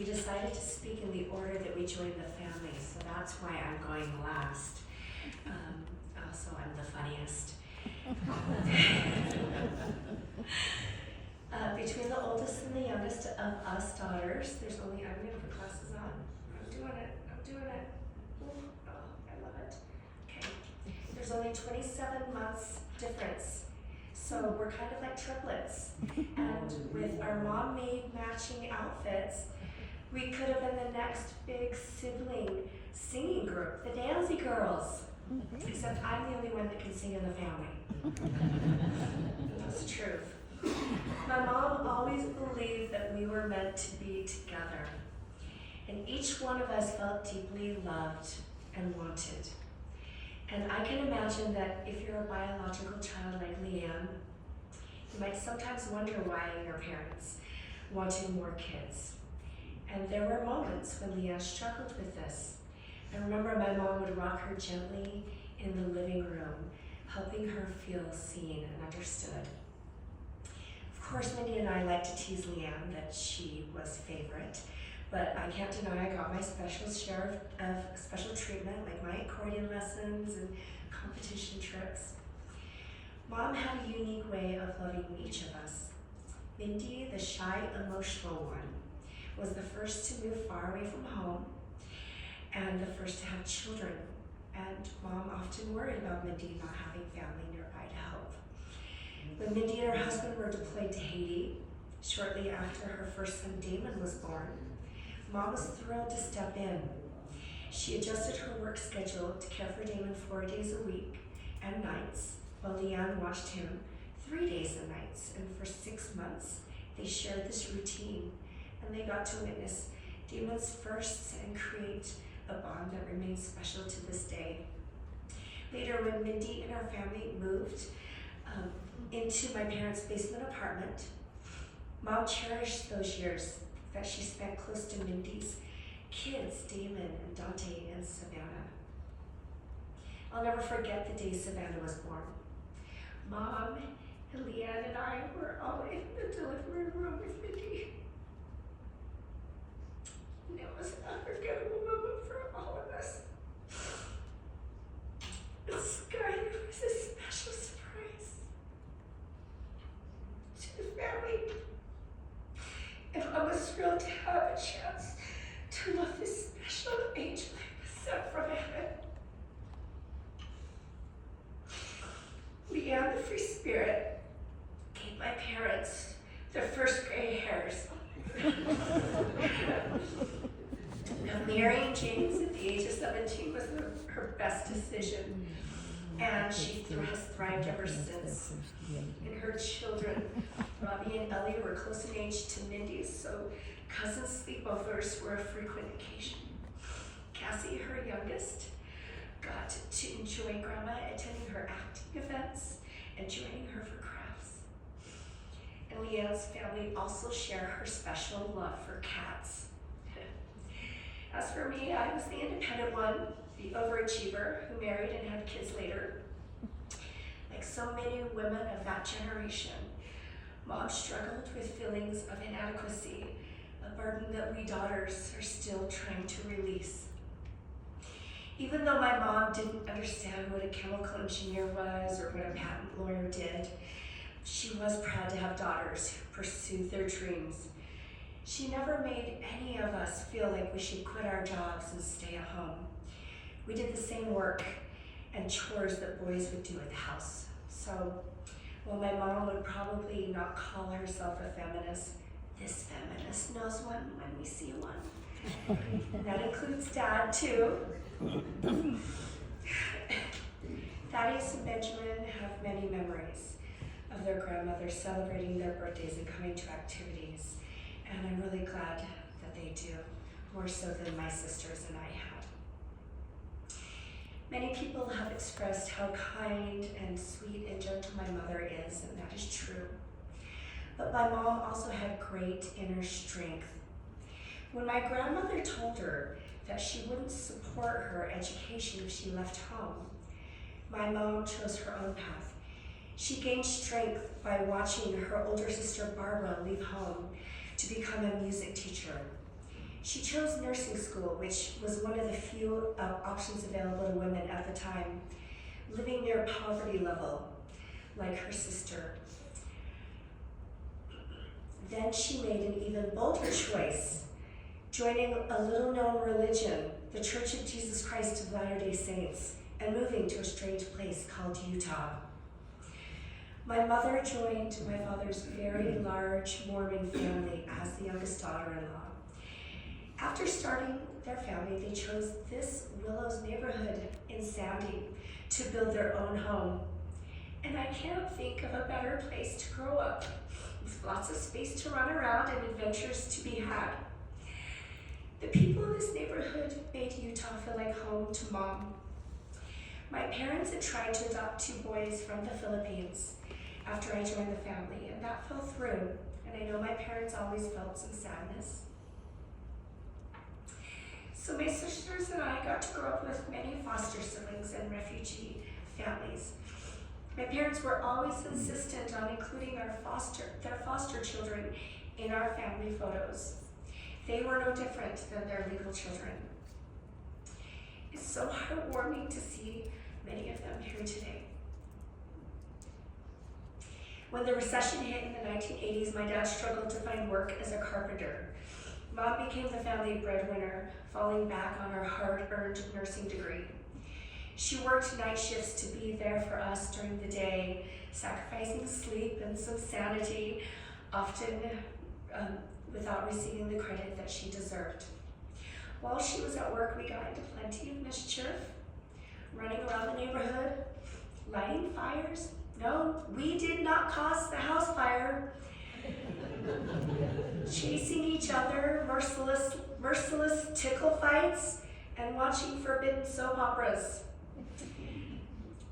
we decided to speak in the order that we joined the family, so that's why I'm going last. Also, I'm the funniest. Between the oldest and the youngest of us daughters, there's only, I'm gonna put glasses on. I'm doing it. Ooh, oh, I love it. Okay, there's only 27 months difference. So we're kind of like triplets. And with our mom-made matching outfits, we could have been the next big sibling singing group, the Dancy Girls. Except I'm the only one that can sing in the family. That's the truth. My mom always believed that we were meant to be together. And each one of us felt deeply loved and wanted. And I can imagine that if you're a biological child like Leanne, you might sometimes wonder why your parents wanted more kids. And there were moments when Leanne struggled with this. I remember my mom would rock her gently in the living room, helping her feel seen and understood. Of course, Mindy and I like to tease Leanne that she was favorite, but I can't deny I got my special share of special treatment, like my accordion lessons and competition trips. Mom had a unique way of loving each of us. Mindy, the shy, emotional one, was the first to move far away from home and the first to have children. And Mom often worried about Mindy not having family nearby to help. When Mindy and her husband were deployed to Haiti, shortly after her first son Damon was born, Mom was thrilled to step in. She adjusted her work schedule to care for Damon 4 days a week and nights, while Leanne watched him 3 days and nights. And for 6 months, they shared this routine, and they got to witness Damon's firsts and create a bond that remains special to this day. Later, when Mindy and her family moved into my parents' basement apartment, Mom cherished those years that she spent close to Mindy's kids, Damon and Dante and Savannah. I'll never forget the day Savannah was born. Mom and Leanne and I were all in the delivery room with Mindy. And it was an unforgettable moment for all of us. The sky was a special surprise to the family. And I was thrilled to have a chance to love this special angel sent from heaven. Leanne, the free spirit, gave my parents their first gray hairs. Now, marrying James at the age of 17 was her best decision, and she has thrived ever since. And her children, Robbie and Ellie, were close in age to Mindy's, so cousin sleepovers were a frequent occasion. Cassie, her youngest, got to enjoy Grandma attending her acting events and joining her for crafts. And Leanne's family also share her special love for cats. As for me, I was the independent one, the overachiever who married and had kids later. Like so many women of that generation, Mom struggled with feelings of inadequacy, a burden that we daughters are still trying to release. Even though my mom didn't understand what a chemical engineer was or what a patent lawyer did, she was proud to have daughters who pursued their dreams. She never made any of us feel like we should quit our jobs and stay at home. We did the same work and chores that boys would do at the house. So, while my mom would probably not call herself a feminist, this feminist knows one when we see one. That includes Dad, too. Thaddeus and Benjamin have many memories of their grandmothers celebrating their birthdays and coming to activities. And I'm really glad that they do, more so than my sisters and I had. Many people have expressed how kind and sweet and gentle my mother is, and that is true. But my mom also had great inner strength. When my grandmother told her that she wouldn't support her education if she left home, my mom chose her own path. She gained strength by watching her older sister Barbara leave home to become a music teacher. She chose nursing school, which was one of the few options available to women at the time, living near poverty level, like her sister. Then she made an even bolder choice, joining a little-known religion, the Church of Jesus Christ of Latter-day Saints, and moving to a strange place called Utah. My mother joined my father's very large Mormon family as the youngest daughter-in-law. After starting their family, they chose this Willows neighborhood in Sandy to build their own home. And I can't think of a better place to grow up, with lots of space to run around and adventures to be had. The people in this neighborhood made Utah feel like home to Mom. My parents had tried to adopt 2 boys from the Philippines after I joined the family, and that fell through, and I know my parents always felt some sadness. So my sisters and I got to grow up with many foster siblings and refugee families. My parents were always insistent on including their foster children in our family photos. They were no different than their legal children. It's so heartwarming to see many of them here today. When the recession hit in the 1980s, my dad struggled to find work as a carpenter. Mom became the family breadwinner, falling back on her hard-earned nursing degree. She worked night shifts to be there for us during the day, sacrificing sleep and some sanity, often without receiving the credit that she deserved. While she was at work, we got into plenty of mischief, running around the neighborhood, lighting fires. No, we did not cause the house fire. Chasing each other, merciless tickle fights, and watching forbidden soap operas.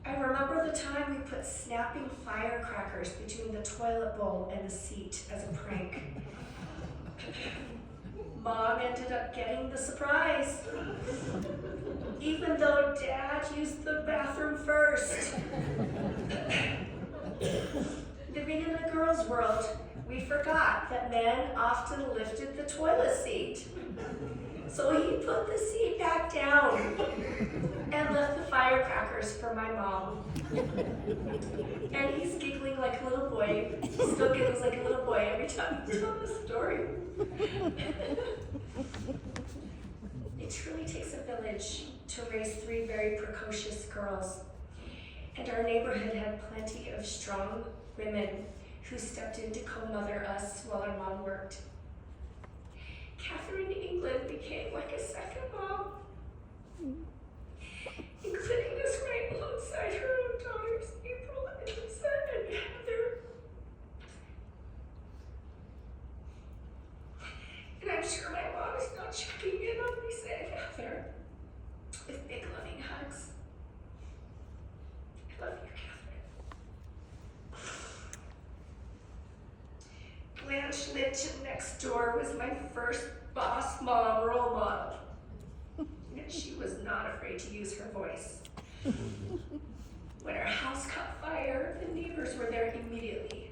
I remember the time we put snapping firecrackers between the toilet bowl and the seat as a prank. Mom ended up getting the surprise, even though Dad used the bathroom first. Living in a girl's world, we forgot that men often lifted the toilet seat. So he put the seat back down and left the firecrackers for my mom. And he's giggling like a little boy. He still giggles like a little boy every time he tells the story. It truly takes a village to raise 3 very precocious girls. And our neighborhood had plenty of strong women who stepped in to co-mother us while our mom worked. Catherine England became like a second mom, including us right alongside her own daughters, April and Lisa and Heather. And I'm sure my mom is not checking in on Lisa and Heather with big loving hugs. I love you, Catherine. Blanche lived next door, was my first boss mom role model. And she was not afraid to use her voice. When our house caught fire, the neighbors were there immediately,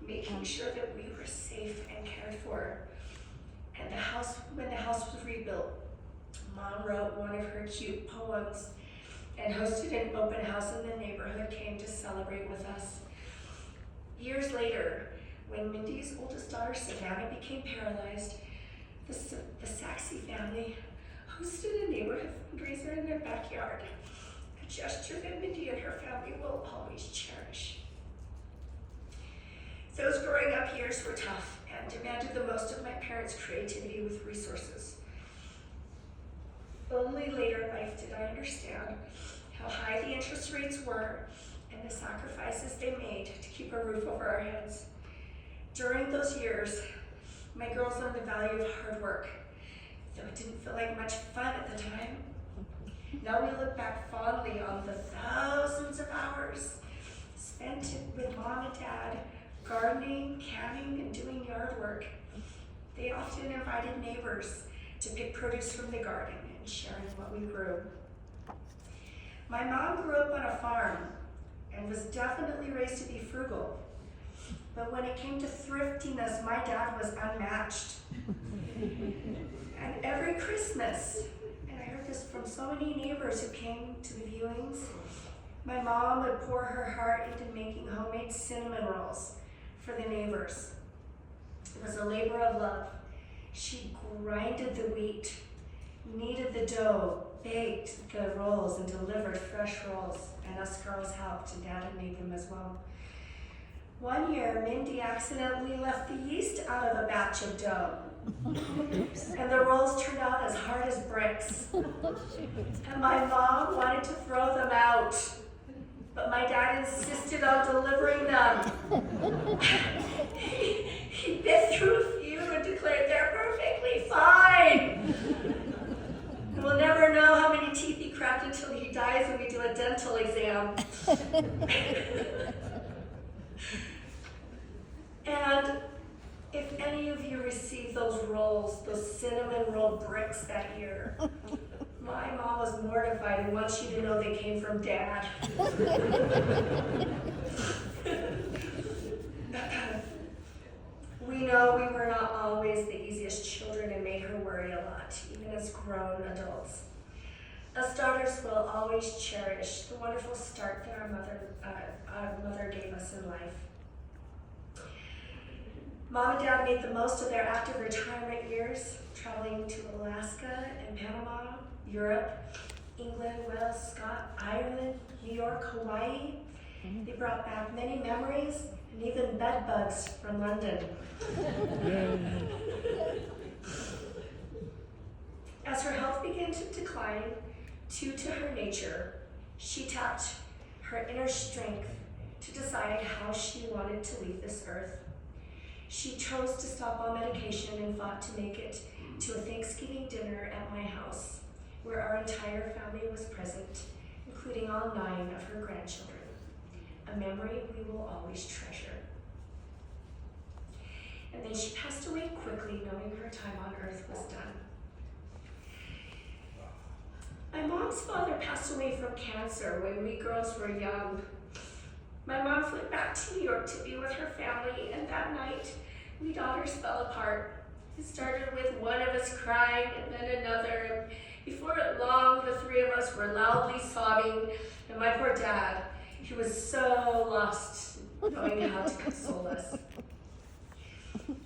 making sure that we were safe and cared for. And when the house was rebuilt, Mom wrote one of her cute poems and hosted an open house in the neighborhood, came to celebrate with us. Years later, when Mindy's oldest daughter, Savannah, became paralyzed, the Saxey family hosted a neighborhood fundraiser in their backyard, a gesture that Mindy and her family will always cherish. Those growing up years were tough and demanded the most of my parents' creativity with resources. Only later in life did I understand how high the interest rates were and the sacrifices they made to keep a roof over our heads. During those years, my girls learned the value of hard work, though it didn't feel like much fun at the time. Now we look back fondly on the thousands of hours spent with Mom and Dad, gardening, canning, and doing yard work. They often invited neighbors to pick produce from the garden and sharing what we grew. My mom grew up on a farm and was definitely raised to be frugal. But when it came to thriftiness, my dad was unmatched. And every Christmas, and I heard this from so many neighbors who came to the viewings, my mom would pour her heart into making homemade cinnamon rolls for the neighbors. It was a labor of love. She grinded the wheat, kneaded the dough, baked the rolls, and delivered fresh rolls, and us girls helped, and Dad had made them as well. One year, Mindy accidentally left the yeast out of a batch of dough, and the rolls turned out as hard as bricks. And my mom wanted to throw them out, but my dad insisted on delivering them. He bit through a few and declared they're perfectly fine. And we'll never know how many teeth he cracked until he dies when we do a dental exam. And if any of you received those rolls, those cinnamon roll bricks that year, my mom was mortified and wants you to know they came from Dad. We know we were not always the easiest children and made her worry a lot, even as grown adults. Us daughters will always cherish the wonderful start that our mother gave us in life. Mom and Dad made the most of their active retirement years, traveling to Alaska and Panama, Europe, England, Wales, Scotland, Ireland, New York, Hawaii. They brought back many memories and even bed bugs from London. As her health began to decline, true to her nature, she tapped her inner strength to decide how she wanted to leave this earth. She chose to stop all medication and fought to make it to a Thanksgiving dinner at my house, where our entire family was present, including all 9 of her grandchildren, a memory we will always treasure. And then she passed away quickly, knowing her time on earth was done. My mom's father passed away from cancer when we girls were young. My mom flew back to New York to be with her family, and that night, we daughters fell apart. It started with one of us crying and then another. Before long, the 3 of us were loudly sobbing, and my poor dad, he was so lost knowing how to console us.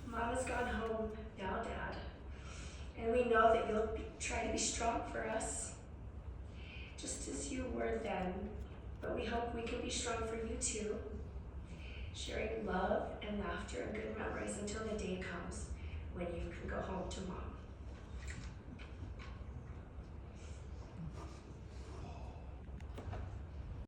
Mom has gone home now, Dad, and we know that you'll try to be strong for us, just as you were then, but we hope we can be strong for you too, sharing love and laughter and good memories until the day comes when you can go home to Mom.